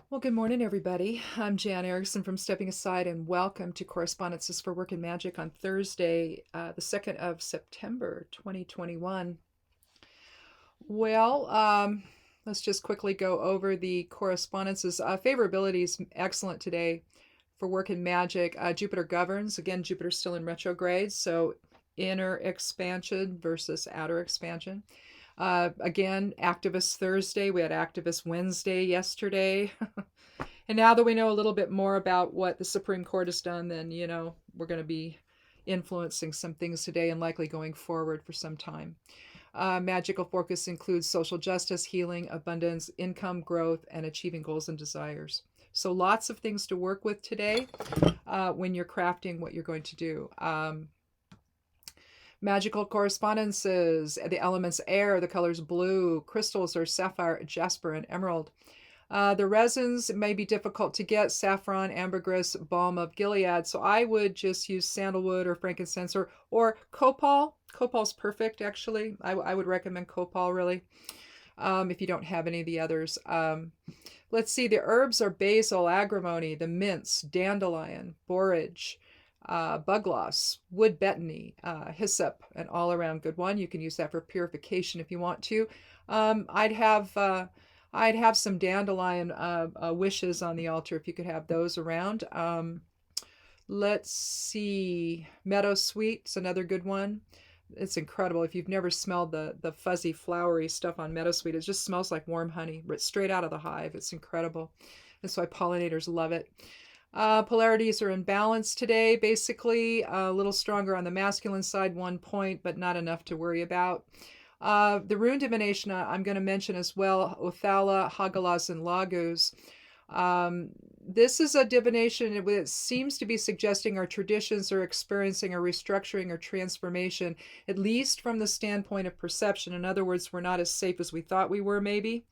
Well, good morning, everybody. I'm Jan Erickson from Stepping Aside, and welcome to Correspondences for Work and Magic on Thursday, the 2nd of September, 2021. Well, let's just quickly go over the correspondences. Favorability is excellent today for Work and Magic. Jupiter governs. Again, Jupiter's still in retrograde, so inner expansion versus outer expansion. Again, Activist Thursday. We had Activist Wednesday yesterday. And now that we know a little bit more about what the Supreme Court has done, then, we're going to be influencing some things today and likely going forward for some time. Magical focus includes social justice, healing, abundance, income growth, and achieving goals and desires. So lots of things to work with today when you're crafting what you're going to do. Magical correspondences, the elements air, the colors blue, crystals are sapphire, jasper, and emerald. The resins may be difficult to get: saffron, ambergris, balm of Gilead. So I would just use sandalwood or frankincense or copal. Copal's perfect, actually. I would recommend copal, really, if you don't have any of the others. Let's see. The herbs are basil, agrimony, the mints, dandelion, borage, bugloss, wood betony, hyssop, an all-around good one. You can use that for purification if you want to. I'd have some dandelion wishes on the altar if you could have those around. Let's see. Meadowsweet's another good one. It's incredible. If you've never smelled the fuzzy, flowery stuff on meadowsweet, it just smells like warm honey, straight out of the hive. It's incredible. That's why pollinators love it. Polarities are in balance today, basically. A little stronger on the masculine side, 1 point, but not enough to worry about. The rune divination I'm going to mention as well: Othala, Hagalas, and Laguz. This is a divination that seems to be suggesting our traditions are experiencing a restructuring or transformation, at least from the standpoint of perception. In other words, we're not as safe as we thought we were, maybe.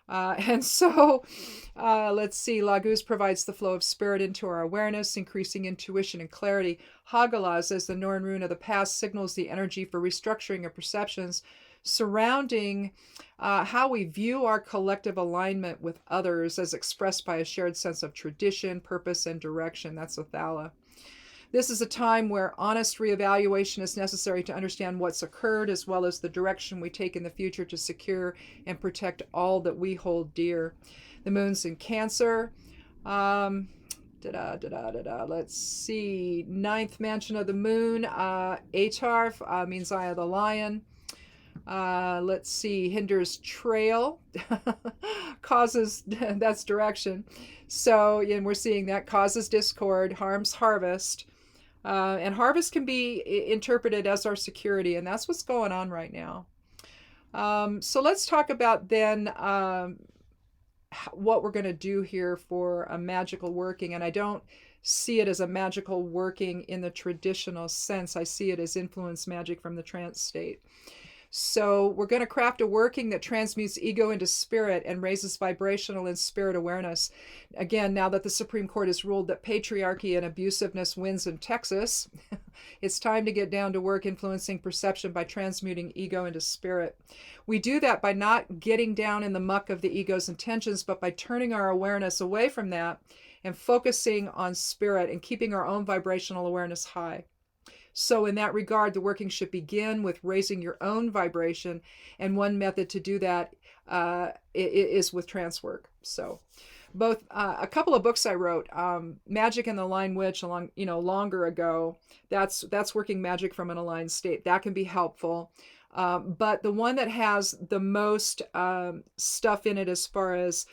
Let's see. Laguz provides the flow of spirit into our awareness, increasing intuition and clarity. Hagalas, as the Norn rune of the past, signals the energy for restructuring of perceptions surrounding how we view our collective alignment with others as expressed by a shared sense of tradition, purpose, and direction. That's Othala. This is a time where honest reevaluation is necessary to understand what's occurred, as well as the direction we take in the future to secure and protect all that we hold dear. The moon's in Cancer. Let's see. Ninth mansion of the moon. Atarf means Eye of the Lion. Let's see. Hinders trail. Causes, that's direction. So, and we're seeing that causes discord, harms harvest. And harvest can be interpreted as our security, and that's what's going on right now. So let's talk about then what we're going to do here for a magical working. And I don't see it as a magical working in the traditional sense. I see it as influence magic from the trance state. So we're going to craft a working that transmutes ego into spirit and raises vibrational and spirit awareness. Again, now that the Supreme Court has ruled that patriarchy and abusiveness wins in Texas, it's time to get down to work influencing perception by transmuting ego into spirit. We do that by not getting down in the muck of the ego's intentions, but by turning our awareness away from that and focusing on spirit and keeping our own vibrational awareness high. So in that regard, the working should begin with raising your own vibration. And one method to do that is with trance work. So both a couple of books I wrote, Magic and the Aligned Witch, longer ago. That's working magic from an aligned state. That can be helpful. But the one that has the most stuff in it as far as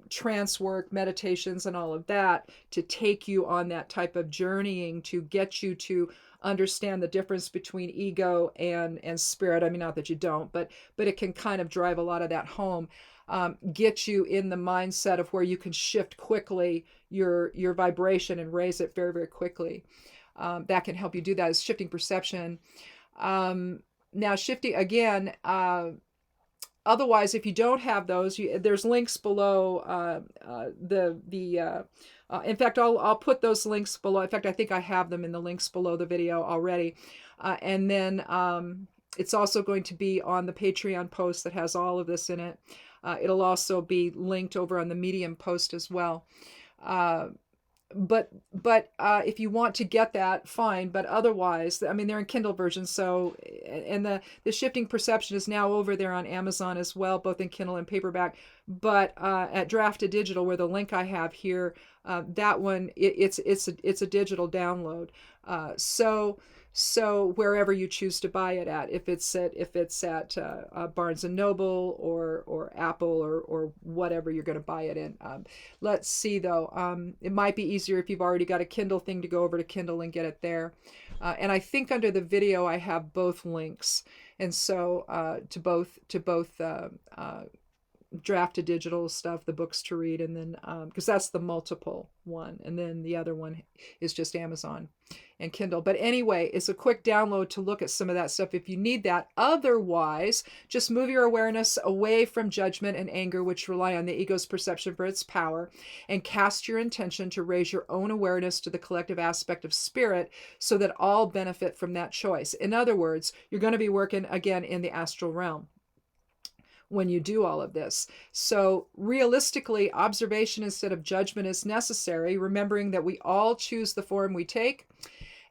trance work, meditations, and all of that, to take you on that type of journeying, to get you to understand the difference between ego and spirit. I mean, not that you don't, but it can kind of drive a lot of that home. Get you in the mindset of where you can shift quickly your vibration and raise it very, very quickly. That can help you do that, is shifting perception. Now, shifting again. Otherwise, if you don't have those, there's links below. In fact, I'll put those links below. In fact, I think I have them in the links below the video already. And then it's also going to be on the Patreon post that has all of this in it. It'll also be linked over on the Medium post as well. Uh, but if you want to get that, fine. But otherwise, I mean, they're in Kindle version. So, and the Shifting Perception is now over there on Amazon as well, both in Kindle and paperback. But at Draft to Digital, where the link I have here, that one it's a digital download. So wherever you choose to buy it at, if it's at Barnes and Noble or Apple or whatever you're going to buy it in. Let's see though. It might be easier if you've already got a Kindle thing to go over to Kindle and get it there. And I think under the video I have both links, and so to both Draft to Digital stuff, the books to read, and then because that's the multiple one, and then the other one is just Amazon and Kindle. But anyway, it's a quick download to look at some of that stuff if you need that. Otherwise, just move your awareness away from judgment and anger, which rely on the ego's perception for its power, and cast your intention to raise your own awareness to the collective aspect of spirit so that all benefit from that choice. In other words, you're going to be working again in the astral realm when you do all of this. So realistically, observation instead of judgment is necessary, remembering that we all choose the form we take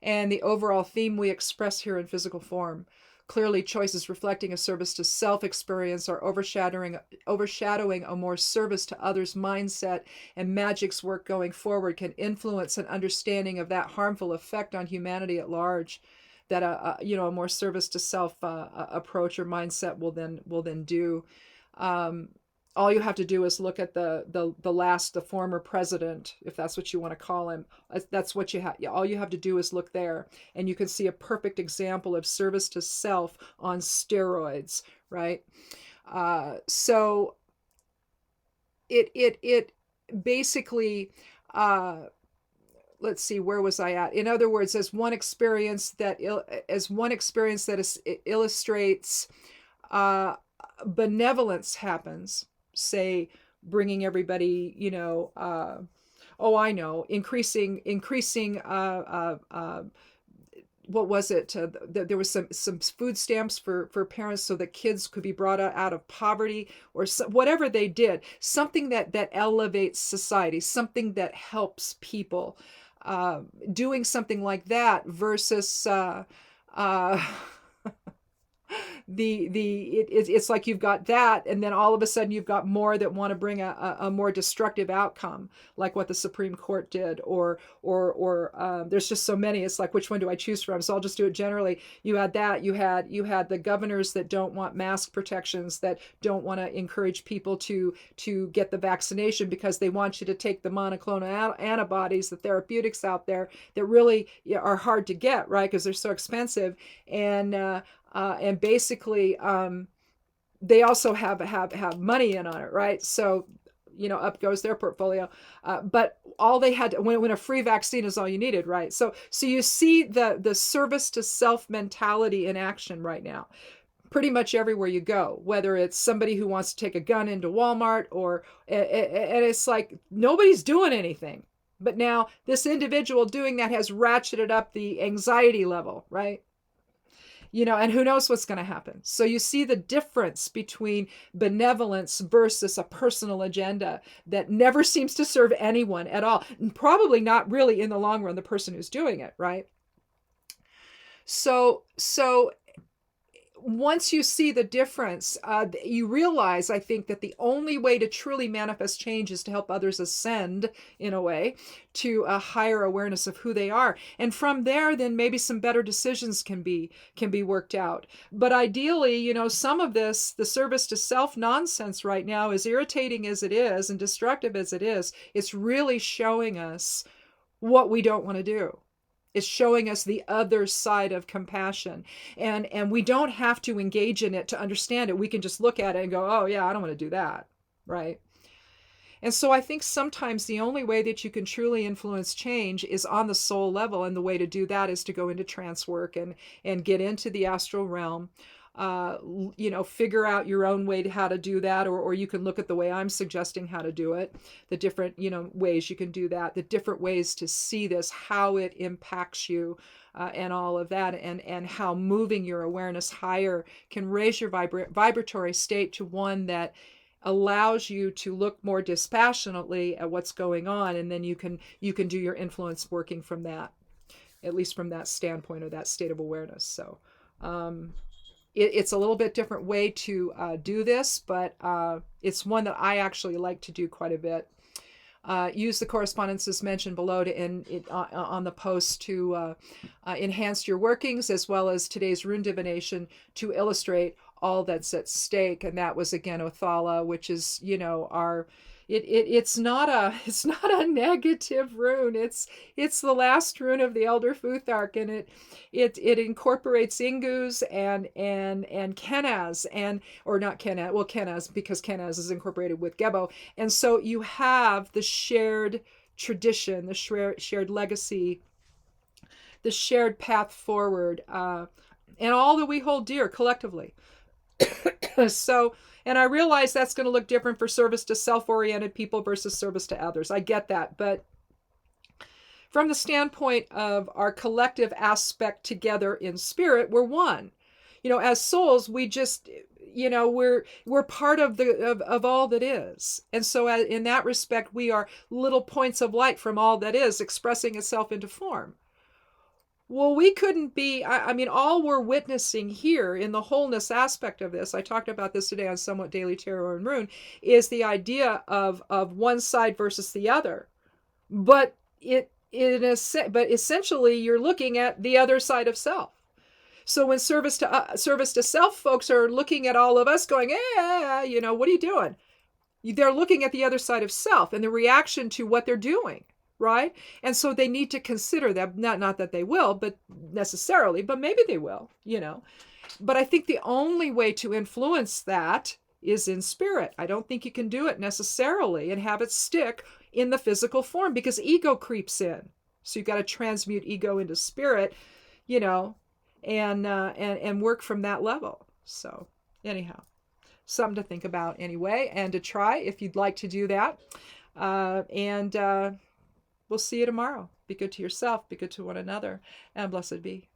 and the overall theme we express here in physical form. Clearly, choices reflecting a service to self-experience are overshadowing a more service to others mindset, and magic's work going forward can influence an understanding of that harmful effect on humanity at large that a more service to self approach or mindset will then do. All you have to do is look at the former president, if that's what you want to call him. That's what you have. All you have to do is look there, and you can see a perfect example of service to self on steroids, right? So it basically. Let's see, where was I at? In other words, as one experience that illustrates benevolence happens, say bringing everybody, increasing what was it? There was some food stamps for parents so that kids could be brought out of poverty, or whatever they did, something that elevates society, something that helps people. Doing something like that versus it's like you've got that, and then all of a sudden you've got more that want to bring a more destructive outcome, like what the Supreme Court did, or there's just so many. It's like, which one do I choose from? So I'll just do it generally. You had that. You had the governors that don't want mask protections, that don't want to encourage people to get the vaccination because they want you to take the monoclonal antibodies, the therapeutics out there that really are hard to get, right? Because they're so expensive. And basically, they also have money in on it, right? So, up goes their portfolio. But all they had when a free vaccine is all you needed, right? So you see the service to self mentality in action right now, pretty much everywhere you go. Whether it's somebody who wants to take a gun into Walmart, and it's like nobody's doing anything. But now this individual doing that has ratcheted up the anxiety level, right? And who knows what's going to happen. So you see the difference between benevolence versus a personal agenda that never seems to serve anyone at all, and probably not really in the long run the person who's doing it, right? So once you see the difference, you realize, I think, that the only way to truly manifest change is to help others ascend, in a way, to a higher awareness of who they are. And from there, then maybe some better decisions can be worked out. But ideally, some of this, the service to self nonsense right now, as irritating as it is and destructive as it is, it's really showing us what we don't want to do. It's showing us the other side of compassion. And we don't have to engage in it to understand it. We can just look at it and go, oh yeah, I don't want to do that, right? And so I think sometimes the only way that you can truly influence change is on the soul level. And the way to do that is to go into trance work and get into the astral realm. Figure out your own way to how to do that, or you can look at the way I'm suggesting how to do it, the different, ways you can do that, the different ways to see this, how it impacts you, and all of that, and how moving your awareness higher can raise your vibratory state to one that allows you to look more dispassionately at what's going on, and then you can do your influence working from that, at least from that standpoint or that state of awareness. So it's a little bit different way to do this, but it's one that I actually like to do quite a bit. Use the correspondences mentioned below on the post to enhance your workings, as well as today's rune divination to illustrate all that's at stake. And that was again Othala, which is, you know, our it's not a negative rune. It's the last rune of the Elder Futhark, and it incorporates Ingus and Kenaz, and or not Kenaz, well Kenaz, because Kenaz is incorporated with Gebo, and so you have the shared tradition, the shared legacy, the shared path forward, and all that we hold dear collectively. So, and I realize that's going to look different for service to self-oriented people versus service to others. I get that. But from the standpoint of our collective aspect together in spirit, we're one. You know, as souls, we just, you know, we're part of of all that is. And so in that respect, we are little points of light from all that is expressing itself into form. Well, we couldn't be, I mean, all we're witnessing here in the wholeness aspect of this, I talked about this today on Somewhat Daily Tarot and Rune, is the idea of one side versus the other. But essentially you're looking at the other side of self. So when service to self folks are looking at all of us going, you know, what are you doing? They're looking at the other side of self and the reaction to what they're doing. Right? And so they need to consider that, not that they will, but necessarily, but maybe they will, you know. But I think the only way to influence that is in spirit. I don't think you can do it necessarily and have it stick in the physical form, because ego creeps in. So you've got to transmute ego into spirit, you know, and work from that level. So anyhow, something to think about anyway, and to try if you'd like to do that. We'll see you tomorrow. Be good to yourself, be good to one another, and blessed be.